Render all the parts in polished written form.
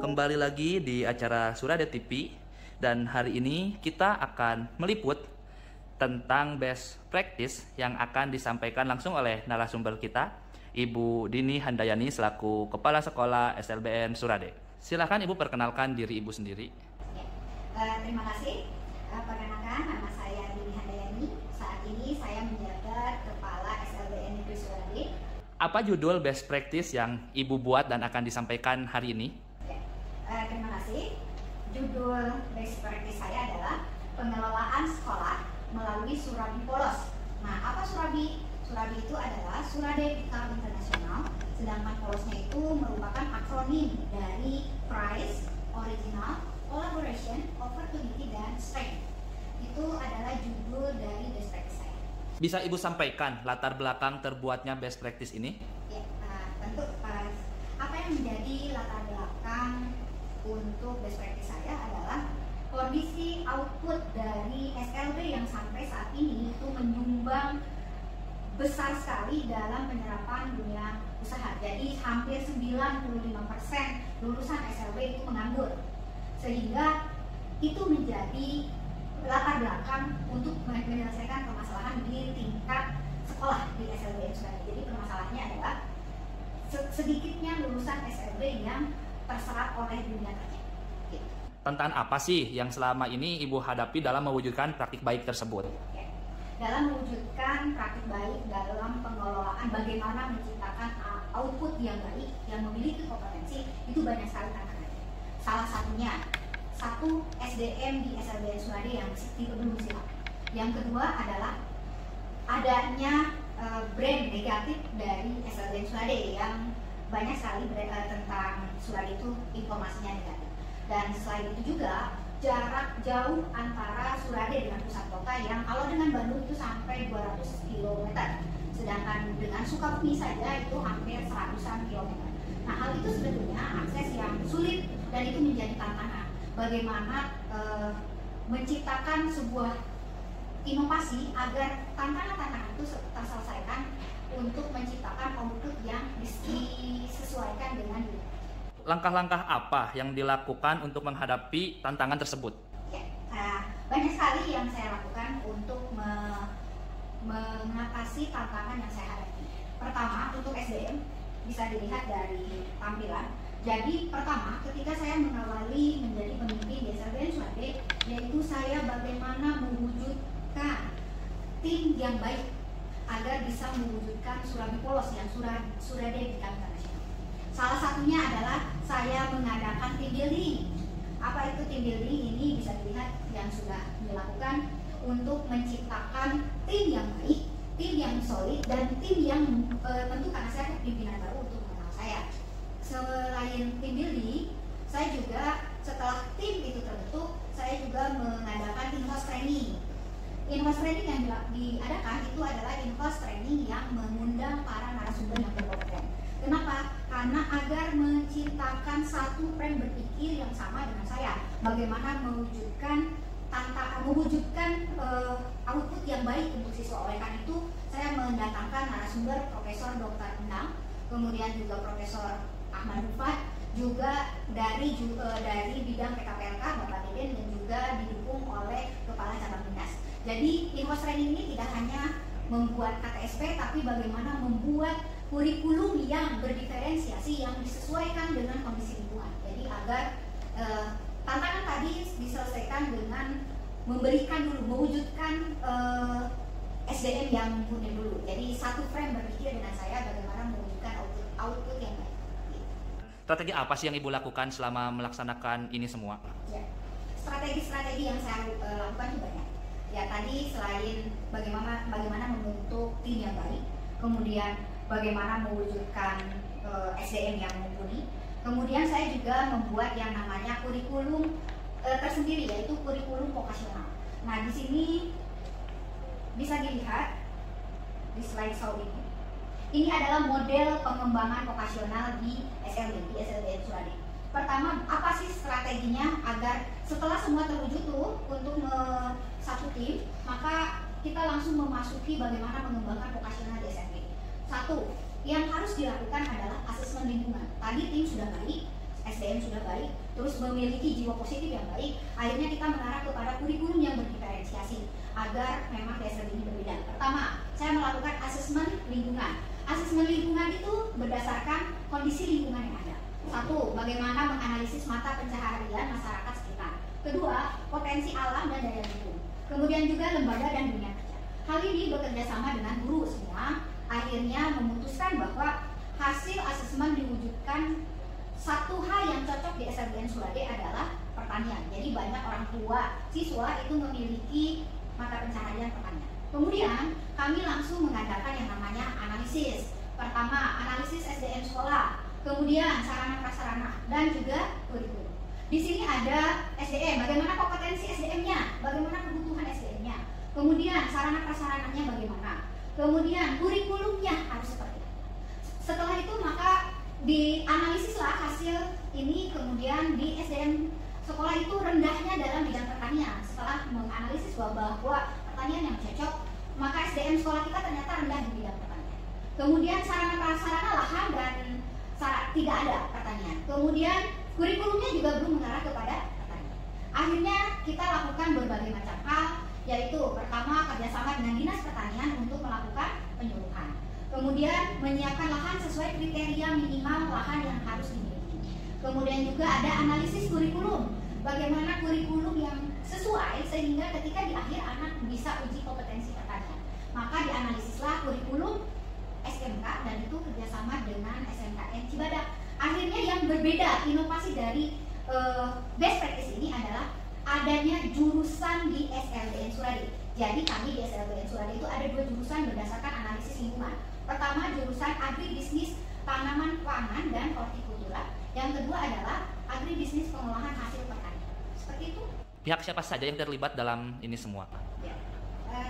Kembali lagi di acara Surade TV, dan hari ini kita akan meliput tentang best practice yang akan disampaikan langsung oleh narasumber kita, Ibu Dini Handayani selaku Kepala Sekolah SLBN Surade. Silakan Ibu perkenalkan diri Ibu sendiri. Terima kasih. Perkenalkan, nama saya Dini Handayani. Saat ini saya menjabat Kepala SLBN Negeri Surade. Apa judul best practice yang Ibu buat dan akan disampaikan hari ini? Terima kasih. Judul best practice saya adalah pengelolaan sekolah melalui Surabi Polos. Nah, apa Surabi? Surabi itu adalah Surade Bikal Internasional, sedangkan polosnya itu merupakan akronim dari Price, Original, Collaboration, Opportunity, dan Strength. Itu adalah judul dari best practice saya. Bisa Ibu sampaikan latar belakang terbuatnya best practice ini? Ya, tentu apa yang menjadi latar belakang untuk best practice saya adalah kondisi output dari SLB yang sampai saat ini itu menyumbang besar sekali dalam penyerapan dunia usaha. Jadi hampir 95% lulusan SLB itu menganggur, sehingga itu menjadi latar belakang untuk menyelesaikan permasalahan di tingkat sekolah di SLB Surade. Jadi permasalahannya adalah sedikitnya lulusan SLB yang terserap oleh dunia kerja. Gitu. Tantangan apa sih yang selama ini Ibu hadapi dalam mewujudkan praktik baik tersebut? Ya. Dalam mewujudkan praktik baik dalam pengelolaan, bagaimana menciptakan output yang baik, yang memiliki kompetensi, itu banyak sekali tantangannya. Salah satunya, satu, SDM di SLBN Surade yang belum siap. Yang kedua adalah adanya brand negatif dari SLBN Surade yang banyak sekali tentang Surade itu informasinya negatif. Dan selain itu juga jarak jauh antara Surade dengan pusat kota yang kalau dengan Bandung itu sampai 200 km, sedangkan dengan Sukabumi saja itu hampir 100-an kilometer. Nah, hal itu sebetulnya akses yang sulit dan itu menjadi tantangan. Bagaimana menciptakan sebuah inovasi agar tantangan-tantangan itu terselesaikan untuk menciptakan output yang disesuaikan dengan diri. Langkah-langkah apa yang dilakukan untuk menghadapi tantangan tersebut? Ya, banyak sekali yang saya lakukan untuk mengatasi tantangan yang saya hadapi. Pertama, untuk SDM bisa dilihat dari tampilan. Jadi pertama, ketika saya mengawali menjadi pemimpin di SLBN Surade, yaitu saya bagaimana mewujudkan tim yang baik agar bisa mewujudkan Surabi Polos yang Surade Bikal Internasional. Salah satunya adalah saya mengadakan team building. Apa itu team building? Ini bisa dilihat yang sudah dilakukan untuk menciptakan tim yang baik, tim yang solid, dan tim yang tentu karena saya pimpinan baru untuk mengenal saya. Selain tim building, saya juga setelah tim itu terbentuk, saya juga mengadakan in-house training. In-house training yang diadakan itu adalah in-house training yang mengundang para narasumber yang berkompeten. Kenapa? Karena agar menciptakan satu frame berpikir yang sama dengan saya. Bagaimana mewujudkan output yang baik untuk siswa. Oleh karena itu, saya mendatangkan narasumber Profesor Dr. Endang, kemudian juga Profesor Ahmad Rufat, juga dari bidang PKPLK Bapak Deden, dan juga didukung oleh Kepala Cabang Dinas. Jadi in-house training ini tidak hanya membuat KTSP, tapi bagaimana membuat kurikulum yang berdiferensiasi yang disesuaikan dengan kondisi lingkungan. Jadi agar tantangan tadi diselesaikan dengan memberikan dulu, mewujudkan SDM yang mumpuni dulu. Jadi satu frame berpikir dengan saya bagaimana mewujudkan output yang baik. Strategi apa sih yang Ibu lakukan selama melaksanakan ini semua? Ya, strategi yang saya lakukan itu banyak. Ya, tadi selain bagaimana membentuk tim yang baik, kemudian bagaimana mewujudkan SDM yang mumpuni, kemudian saya juga membuat yang namanya kurikulum tersendiri, yaitu kurikulum vokasional. Nah, di sini bisa dilihat di slide show ini. Ini adalah model pengembangan vokasional di SLBN Surade. Pertama, apa sih strateginya agar setelah semua terwujud untuk satu tim, maka kita langsung memasuki bagaimana mengembangkan vokasional di SLB. Satu, yang harus dilakukan adalah asesmen lingkungan. Tadi tim sudah baik, SDM sudah baik, terus memiliki jiwa positif yang baik, akhirnya kita mengarah kepada kurikulum yang berdiferensiasi agar memang DSLB ini berbeda. Pertama, saya melakukan asesmen lingkungan. Asesmen lingkungan itu berdasarkan kondisi lingkungan yang ada. Satu, bagaimana menganalisis mata pencaharian masyarakat sekitar. Kedua, potensi alam dan daya dukung. Kemudian juga lembaga dan dunia kerja. Hal ini bekerja sama dengan guru semua, akhirnya memutuskan bahwa hasil asesmen diwujudkan. Satu hal yang cocok di SLBN Surade adalah pertanian. Jadi banyak orang tua siswa itu memiliki mata pencaharian pertanian. Kemudian kami langsung mengadakan yang namanya analisis. Pertama, analisis SDM sekolah, kemudian sarana prasarana dan juga kurikulum. Di sini ada SDM, bagaimana kompetensi SDM-nya, bagaimana kebutuhan SDM-nya, kemudian sarana prasarananya bagaimana, kemudian kurikulumnya harus seperti apa. Setelah itu maka dianalisislah hasil ini, kemudian di SDM sekolah itu rendahnya dalam bidang pertanian. Setelah menganalisis bahwa pertanian yang cocok, maka SDM sekolah kita ternyata rendah di bidang pertanian. Kemudian sarana prasarana lahan dan tidak ada pertanian. Kemudian kurikulumnya juga belum mengarah kepada pertanian. Akhirnya kita lakukan berbagai macam hal, yaitu pertama kerjasama dengan Dinas Pertanian untuk melakukan penyuluhan. Kemudian menyiapkan lahan sesuai kriteria minimal lahan yang harus dimiliki. Kemudian juga ada analisis kurikulum, bagaimana kurikulum yang sesuai sehingga ketika di akhir anak bisa uji kompetensi pertanian. Maka dianalisislah kurikulum SMK dan itu kerjasama dengan SMKN Cibadak. Akhirnya yang berbeda inovasi dari best practice ini adalah adanya jurusan di SLBN Surade. Jadi kami di SLBN Surade itu ada 2 jurusan berdasarkan analisis lingkungan. Pertama jurusan agribisnis tanaman pangan dan hortikultura. Yang kedua adalah agribisnis pengolahan hasil pertanian. Seperti itu. Pihak siapa saja yang terlibat dalam ini semua? Ya.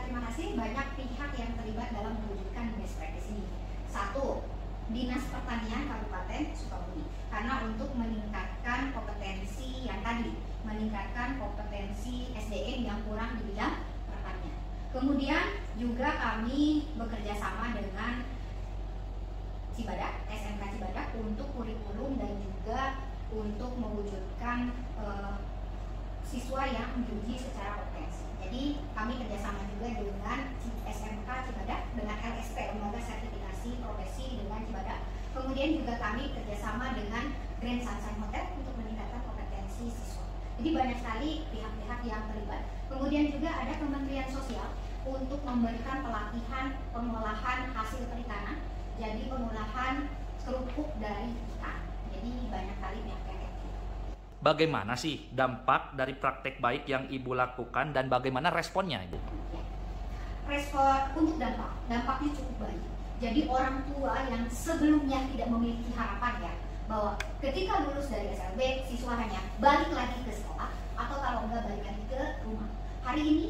Terima kasih, banyak pihak yang terlibat dalam mewujudkan best practice ini. Satu, Dinas Pertanian Kabupaten Sukabumi, karena untuk meningkatkan kompetensi yang tadi, meningkatkan kompetensi SDM yang kurang di bidang pertanian. Kemudian juga kami bekerja sama dengan Cibadak, SMK Cibadak untuk kurikulum dan juga untuk mewujudkan siswa yang diuji secara kompetensi. Jadi kami kerjasama juga dengan SMK Cibadak, dengan LSP, Lembaga Sertifikasi Profesi dengan Cibadak. Kemudian juga kami kerjasama dengan Grand Sunshine Hotel untuk meningkatkan kompetensi siswa. Jadi banyak sekali pihak-pihak yang terlibat. Kemudian juga ada Kementerian Sosial untuk memberikan pelatihan pengolahan hasil perikanan. Jadi pengolahan kerupuk dari ikan. Jadi banyak sekali pihak yang aktif. Bagaimana sih dampak dari praktek baik yang Ibu lakukan dan bagaimana responnya, Ibu? Ya. Respon untuk dampaknya cukup baik. Jadi orang tua yang sebelumnya tidak memiliki harapan ya, bahwa ketika lulus dari SLB, siswa hanya balik lagi ke sekolah atau kalau enggak balik lagi ke rumah. Hari ini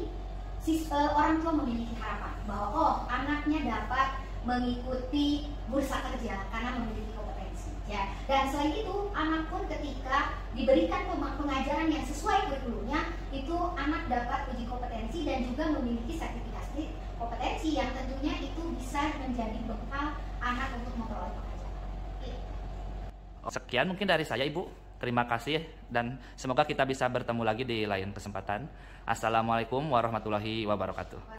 orang tua memiliki harapan bahwa oh anaknya dapat mengikuti bursa kerja karena memiliki kompetensi. Ya. Dan selain itu, anak pun ketika diberikan pengajaran yang sesuai kurikulumnya, itu anak dapat uji kompetensi dan juga memiliki sertifikasi kompetensi yang tentunya itu bisa menjadi bekal anak untuk memperoleh pekerjaan. Sekian mungkin dari saya, Ibu. Terima kasih dan semoga kita bisa bertemu lagi di lain kesempatan. Assalamualaikum warahmatullahi wabarakatuh.